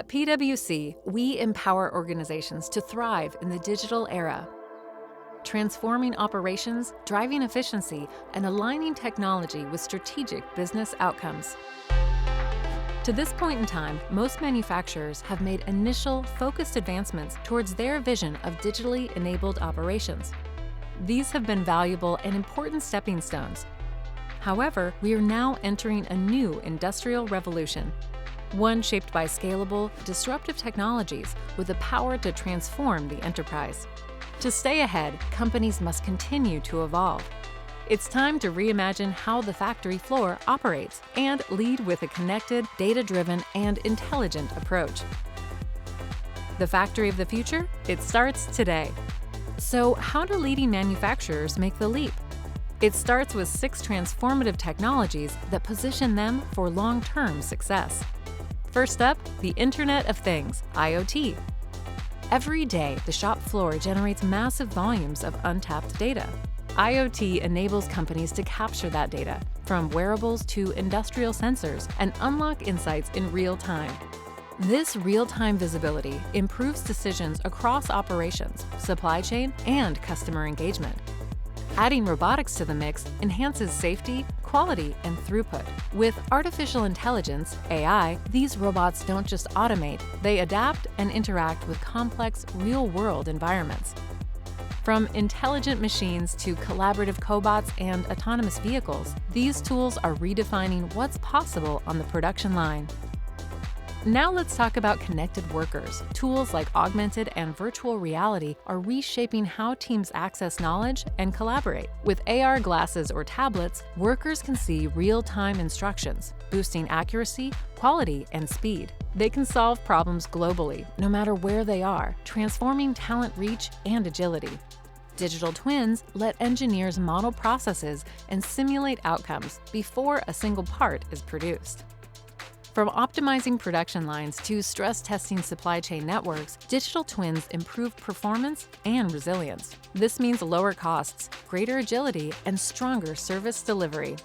At PwC, we empower organizations to thrive in the digital era, transforming operations, driving efficiency, and aligning technology with strategic business outcomes. To this point in time, most manufacturers have made initial, focused advancements towards their vision of digitally enabled operations. These have been valuable and important stepping stones. However, we are now entering a new industrial revolution, one shaped by scalable, disruptive technologies with the power to transform the enterprise. To stay ahead, companies must continue to evolve. It's time to reimagine how the factory floor operates and lead with a connected, data-driven, and intelligent approach. The factory of the future? It starts today. So, how do leading manufacturers make the leap? It starts with 6 transformative technologies that position them for long-term success. First up, the Internet of Things, IoT. Every day, the shop floor generates massive volumes of untapped data. IoT enables companies to capture that data, from wearables to industrial sensors, and unlock insights in real time. This real-time visibility improves decisions across operations, supply chain, and customer engagement. Adding robotics to the mix enhances safety, quality, and throughput. With artificial intelligence, AI, these robots don't just automate, they adapt and interact with complex, real-world environments. From intelligent machines to collaborative cobots and autonomous vehicles, these tools are redefining what's possible on the production line. Now let's talk about connected workers. Tools like augmented and virtual reality are reshaping how teams access knowledge and collaborate. With AR glasses or tablets, workers can see real-time instructions, boosting accuracy, quality, and speed. They can solve problems globally, no matter where they are, transforming talent reach and agility. Digital twins let engineers model processes and simulate outcomes before a single part is produced. From optimizing production lines to stress testing supply chain networks, digital twins improve performance and resilience. This means lower costs, greater agility, and stronger service delivery.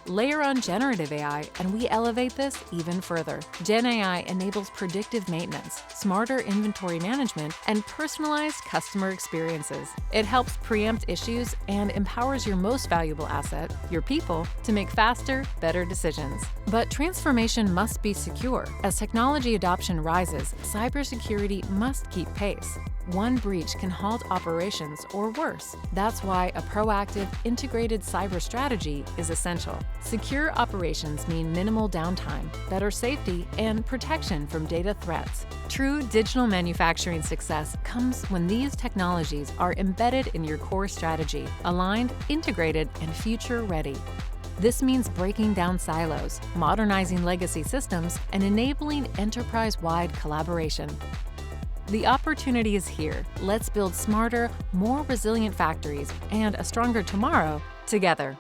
Layer on generative AI, and we elevate this even further. Gen AI enables predictive maintenance, smarter inventory management, and personalized customer experiences. It helps preempt issues and empowers your most valuable asset, your people, to make faster, better decisions. But transformation must be secure. As technology adoption rises, cybersecurity must keep pace. One breach can halt operations or worse. That's why a proactive, integrated cyber strategy is essential. Secure operations mean minimal downtime, better safety, and protection from data threats. True digital manufacturing success comes when these technologies are embedded in your core strategy, aligned, integrated, and future-ready. This means breaking down silos, modernizing legacy systems, and enabling enterprise-wide collaboration. The opportunity is here. Let's build smarter, more resilient factories and a stronger tomorrow together.